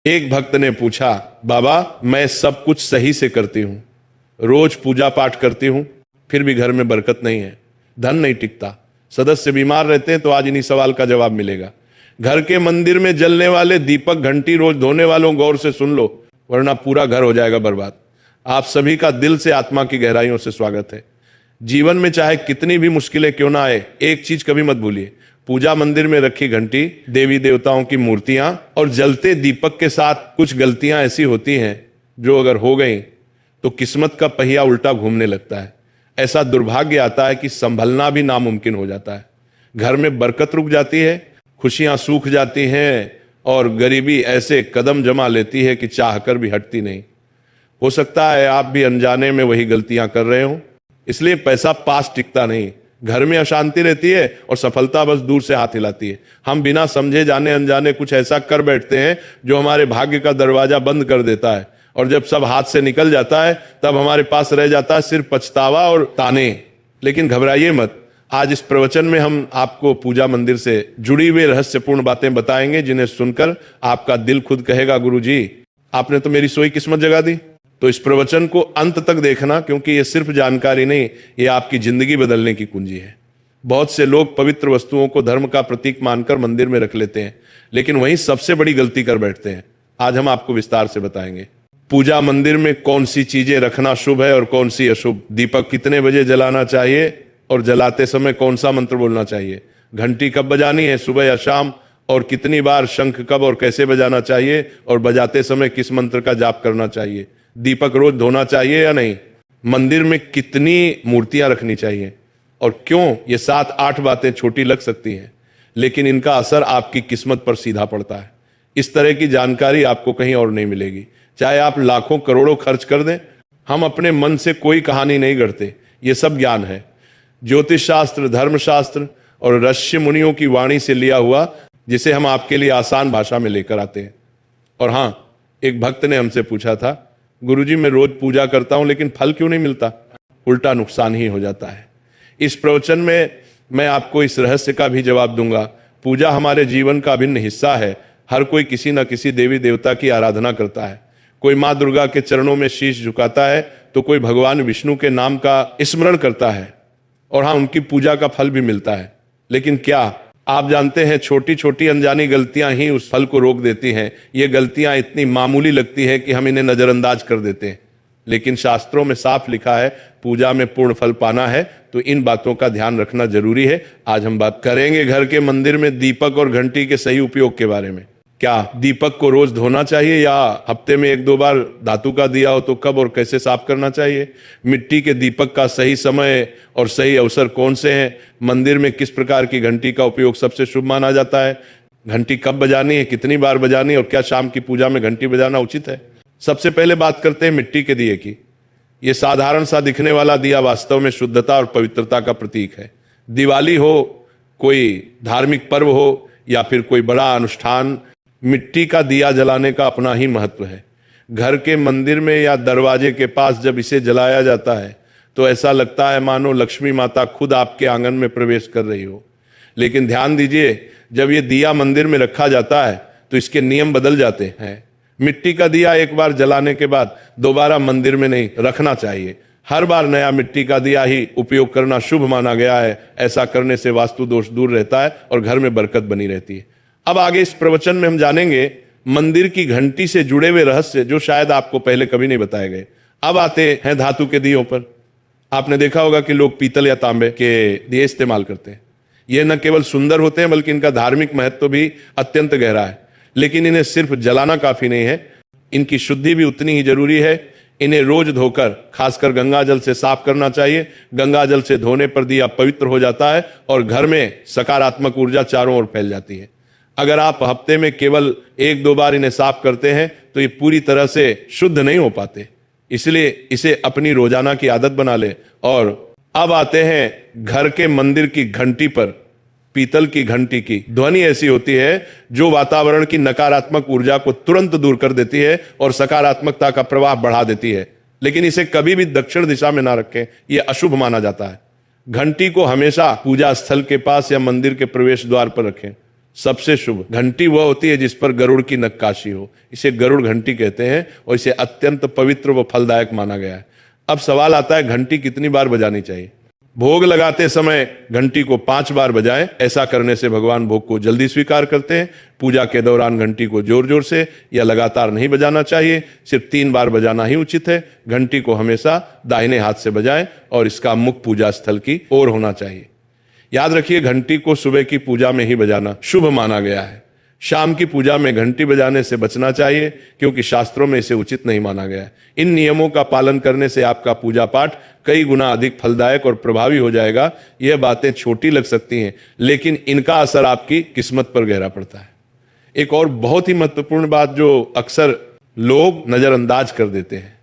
एक भक्त ने पूछा, बाबा मैं सब कुछ सही से करती हूँ, रोज पूजा पाठ करती हूँ, फिर भी घर में बरकत नहीं है, धन नहीं टिकता, सदस्य बीमार रहते हैं, तो आज इन्हीं सवाल का जवाब मिलेगा। घर के मंदिर में जलने वाले दीपक घंटी रोज धोने वालों गौर से सुन लो, वरना पूरा घर हो जाएगा बर्बाद। आप सभी का दिल से आत्मा की गहराइयों से स्वागत है। जीवन में चाहे कितनी भी मुश्किलें क्यों ना आए, एक चीज कभी मत भूलिए, पूजा मंदिर में रखी घंटी, देवी देवताओं की मूर्तियां और जलते दीपक के साथ कुछ गलतियां ऐसी होती हैं जो अगर हो गई तो किस्मत का पहिया उल्टा घूमने लगता है। ऐसा दुर्भाग्य आता है कि संभलना भी नामुमकिन हो जाता है। घर में बरकत रुक जाती है, खुशियां सूख जाती हैं और गरीबी ऐसे कदम जमा लेती है कि चाहकर भी हटती नहीं। हो सकता है आप भी अनजाने में वही गलतियां कर रहे हो, इसलिए पैसा पास टिकता नहीं, घर में अशांति रहती है और सफलता बस दूर से हाथ हिलाती है। हम बिना समझे जाने अनजाने कुछ ऐसा कर बैठते हैं जो हमारे भाग्य का दरवाजा बंद कर देता है, और जब सब हाथ से निकल जाता है तब हमारे पास रह जाता है सिर्फ पछतावा और ताने। लेकिन घबराइए मत, आज इस प्रवचन में हम आपको पूजा मंदिर से जुड़ी हुई रहस्यपूर्ण बातें बताएंगे, जिन्हें सुनकर आपका दिल खुद कहेगा, गुरुजी आपने तो मेरी सोई किस्मत जगा दी। तो इस प्रवचन को अंत तक देखना, क्योंकि ये सिर्फ जानकारी नहीं, ये आपकी जिंदगी बदलने की कुंजी है। बहुत से लोग पवित्र वस्तुओं को धर्म का प्रतीक मानकर मंदिर में रख लेते हैं, लेकिन वहीं सबसे बड़ी गलती कर बैठते हैं। आज हम आपको विस्तार से बताएंगे पूजा मंदिर में कौन सी चीजें रखना शुभ है और कौन सी अशुभ, दीपक कितने बजे जलाना चाहिए और जलाते समय कौन सा मंत्र बोलना चाहिए, घंटी कब बजानी है, सुबह या शाम, और कितनी बार, शंख कब और कैसे बजाना चाहिए, और बजाते समय किस मंत्र का जाप करना चाहिए, दीपक रोज धोना चाहिए या नहीं, मंदिर में कितनी मूर्तियां रखनी चाहिए और क्यों। ये 7-8 बातें छोटी लग सकती हैं, लेकिन इनका असर आपकी किस्मत पर सीधा पड़ता है। इस तरह की जानकारी आपको कहीं और नहीं मिलेगी, चाहे आप लाखों करोड़ों खर्च कर दें। हम अपने मन से कोई कहानी नहीं गढ़ते, ये सब ज्ञान है, ज्योतिष शास्त्र, धर्मशास्त्र और ऋषि मुनियों की वाणी से लिया हुआ, जिसे हम आपके लिए आसान भाषा में लेकर आते हैं। और हाँ, एक भक्त ने हमसे पूछा था, गुरुजी मैं रोज पूजा करता हूं लेकिन फल क्यों नहीं मिलता, उल्टा नुकसान ही हो जाता है। इस प्रवचन में मैं आपको इस रहस्य का भी जवाब दूंगा। पूजा हमारे जीवन का अभिन्न हिस्सा है। हर कोई किसी न किसी देवी देवता की आराधना करता है। कोई माँ दुर्गा के चरणों में शीश झुकाता है, तो कोई भगवान विष्णु के नाम का स्मरण करता है, और हाँ, उनकी पूजा का फल भी मिलता है। लेकिन क्या आप जानते हैं, छोटी छोटी अनजानी गलतियां ही उस फल को रोक देती हैं। ये गलतियां इतनी मामूली लगती है कि हम इन्हें नजरअंदाज कर देते हैं, लेकिन शास्त्रों में साफ लिखा है, पूजा में पूर्ण फल पाना है तो इन बातों का ध्यान रखना जरूरी है। आज हम बात करेंगे घर के मंदिर में दीपक और घंटी के सही उपयोग के बारे में। क्या दीपक को रोज धोना चाहिए या हफ्ते में 1-2 बार, धातु का दिया हो तो कब और कैसे साफ करना चाहिए, मिट्टी के दीपक का सही समय और सही अवसर कौन से हैं, मंदिर में किस प्रकार की घंटी का उपयोग सबसे शुभ माना जाता है, घंटी कब बजानी है, कितनी बार बजानी है, और क्या शाम की पूजा में घंटी बजाना उचित है। सबसे पहले बात करते हैं मिट्टी के दिए की। ये साधारण सा दिखने वाला दिया वास्तव में शुद्धता और पवित्रता का प्रतीक है। दिवाली हो, कोई धार्मिक पर्व हो या फिर कोई बड़ा अनुष्ठान, मिट्टी का दिया जलाने का अपना ही महत्व है। घर के मंदिर में या दरवाजे के पास जब इसे जलाया जाता है तो ऐसा लगता है मानो लक्ष्मी माता खुद आपके आंगन में प्रवेश कर रही हो। लेकिन ध्यान दीजिए, जब ये दिया मंदिर में रखा जाता है तो इसके नियम बदल जाते हैं। मिट्टी का दिया एक बार जलाने के बाद दोबारा मंदिर में नहीं रखना चाहिए। हर बार नया मिट्टी का दिया ही उपयोग करना शुभ माना गया है। ऐसा करने से वास्तु दोष दूर रहता है और घर में बरकत बनी रहती है। अब आगे इस प्रवचन में हम जानेंगे मंदिर की घंटी से जुड़े हुए रहस्य, जो शायद आपको पहले कभी नहीं बताए गए। अब आते हैं धातु के दियों पर। आपने देखा होगा कि लोग पीतल या तांबे के दिए इस्तेमाल करते हैं। ये न केवल सुंदर होते हैं बल्कि इनका धार्मिक महत्व भी अत्यंत गहरा है। लेकिन इन्हें सिर्फ जलाना काफी नहीं है, इनकी शुद्धि भी उतनी ही जरूरी है। इन्हें रोज धोकर, खासकर गंगा जल से साफ करना चाहिए। गंगा जल से धोने पर दिया पवित्र हो जाता है और घर में सकारात्मक ऊर्जा चारों ओर फैल जाती है। अगर आप हफ्ते में केवल 1-2 बार इन्हें साफ करते हैं तो ये पूरी तरह से शुद्ध नहीं हो पाते, इसलिए इसे अपनी रोजाना की आदत बना ले। और अब आते हैं घर के मंदिर की घंटी पर। पीतल की घंटी की ध्वनि ऐसी होती है जो वातावरण की नकारात्मक ऊर्जा को तुरंत दूर कर देती है और सकारात्मकता का प्रवाह बढ़ा देती है। लेकिन इसे कभी भी दक्षिण दिशा में ना रखें, यह अशुभ माना जाता है। घंटी को हमेशा पूजा स्थल के पास या मंदिर के प्रवेश द्वार पर रखें। सबसे शुभ घंटी वह होती है जिस पर गरुड़ की नक्काशी हो, इसे गरुड़ घंटी कहते हैं और इसे अत्यंत पवित्र व फलदायक माना गया है। अब सवाल आता है घंटी कितनी बार बजानी चाहिए। भोग लगाते समय घंटी को 5 बार बजाएं, ऐसा करने से भगवान भोग को जल्दी स्वीकार करते हैं। पूजा के दौरान घंटी को जोर जोर से या लगातार नहीं बजाना चाहिए, सिर्फ 3 बार बजाना ही उचित है। घंटी को हमेशा दाहिने हाथ से बजाएं और इसका मुख पूजा स्थल की ओर होना चाहिए। याद रखिए, घंटी को सुबह की पूजा में ही बजाना शुभ माना गया है। शाम की पूजा में घंटी बजाने से बचना चाहिए क्योंकि शास्त्रों में इसे उचित नहीं माना गया है। इन नियमों का पालन करने से आपका पूजा पाठ कई गुना अधिक फलदायक और प्रभावी हो जाएगा। यह बातें छोटी लग सकती हैं, लेकिन इनका असर आपकी किस्मत पर गहरा पड़ता है। एक और बहुत ही महत्वपूर्ण बात जो अक्सर लोग नजरअंदाज कर देते हैं,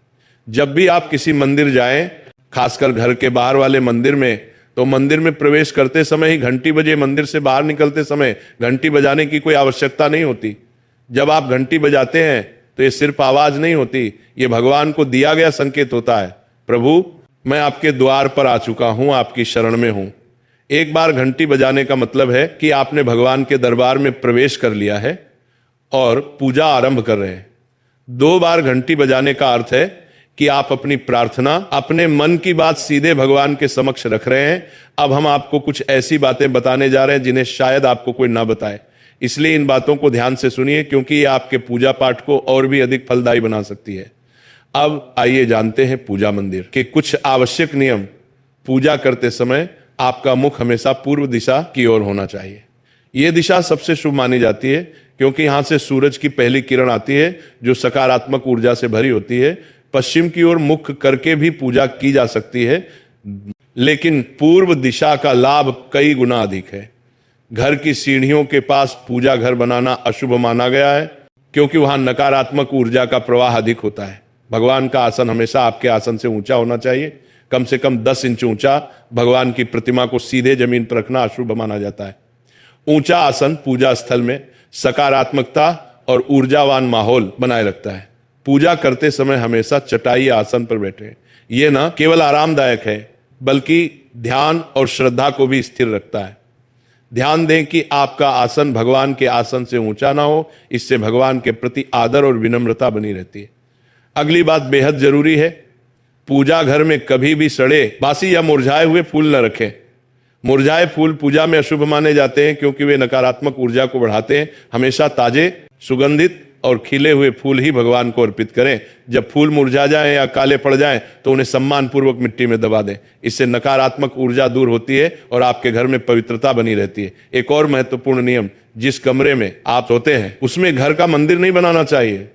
जब भी आप किसी मंदिर जाएं, खासकर घर के बाहर वाले मंदिर में, तो मंदिर में प्रवेश करते समय ही घंटी बजे, मंदिर से बाहर निकलते समय घंटी बजाने की कोई आवश्यकता नहीं होती। जब आप घंटी बजाते हैं तो ये सिर्फ आवाज नहीं होती, ये भगवान को दिया गया संकेत होता है, प्रभु मैं आपके द्वार पर आ चुका हूं, आपकी शरण में हूं। एक बार घंटी बजाने का मतलब है कि आपने भगवान के दरबार में प्रवेश कर लिया है और पूजा आरंभ कर रहे हैं। 2 बार घंटी बजाने का अर्थ है कि आप अपनी प्रार्थना, अपने मन की बात सीधे भगवान के समक्ष रख रहे हैं। अब हम आपको कुछ ऐसी बातें बताने जा रहे हैं जिन्हें शायद आपको कोई ना बताए, इसलिए इन बातों को ध्यान से सुनिए क्योंकि ये आपके पूजा पाठ को और भी अधिक फलदायी बना सकती है। अब आइए जानते हैं पूजा मंदिर के कुछ आवश्यक नियम। पूजा करते समय आपका मुख हमेशा पूर्व दिशा की ओर होना चाहिए। यह दिशा सबसे शुभ मानी जाती है क्योंकि यहां से सूरज की पहली किरण आती है जो सकारात्मक ऊर्जा से भरी होती है। पश्चिम की ओर मुख करके भी पूजा की जा सकती है, लेकिन पूर्व दिशा का लाभ कई गुना अधिक है। घर की सीढ़ियों के पास पूजा घर बनाना अशुभ माना गया है क्योंकि वहां नकारात्मक ऊर्जा का प्रवाह अधिक होता है। भगवान का आसन हमेशा आपके आसन से ऊंचा होना चाहिए, कम से कम 10 इंच ऊंचा। भगवान की प्रतिमा को सीधे जमीन पर रखना अशुभ माना जाता है। ऊंचा आसन पूजा स्थल में सकारात्मकता और ऊर्जावान माहौल बनाए रखता है। पूजा करते समय हमेशा चटाई आसन पर बैठे। यह न केवल आरामदायक है बल्कि ध्यान और श्रद्धा को भी स्थिर रखता है। ध्यान दें कि आपका आसन भगवान के आसन से ऊंचा ना हो, इससे भगवान के प्रति आदर और विनम्रता बनी रहती है। अगली बात बेहद जरूरी है, पूजा घर में कभी भी सड़े, बासी या मुरझाए हुए फूल न रखें। मुरझाए फूल पूजा में अशुभ माने जाते हैं क्योंकि वे नकारात्मक ऊर्जा को बढ़ाते हैं। हमेशा ताजे, सुगंधित और खिले हुए फूल ही भगवान को अर्पित करें। जब फूल मुरझा जाएं या काले पड़ जाएं तो उन्हें सम्मान पूर्वक मिट्टी में दबा दें। इससे नकारात्मक ऊर्जा दूर होती है और आपके घर में पवित्रता बनी रहती है। एक और महत्वपूर्ण नियम, जिस कमरे में आप सोते हैं उसमें घर का मंदिर नहीं बनाना चाहिए।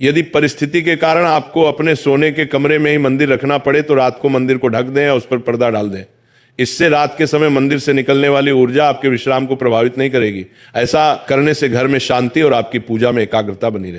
यदि परिस्थिति के कारण आपको अपने सोने के कमरे में ही मंदिर रखना पड़े तो रात को मंदिर को ढक दें या उस पर पर्दा डाल दें। इससे रात के समय मंदिर से निकलने वाली ऊर्जा आपके विश्राम को प्रभावित नहीं करेगी। ऐसा करने से घर में शांति और आपकी पूजा में एकाग्रता बनी रहेगी।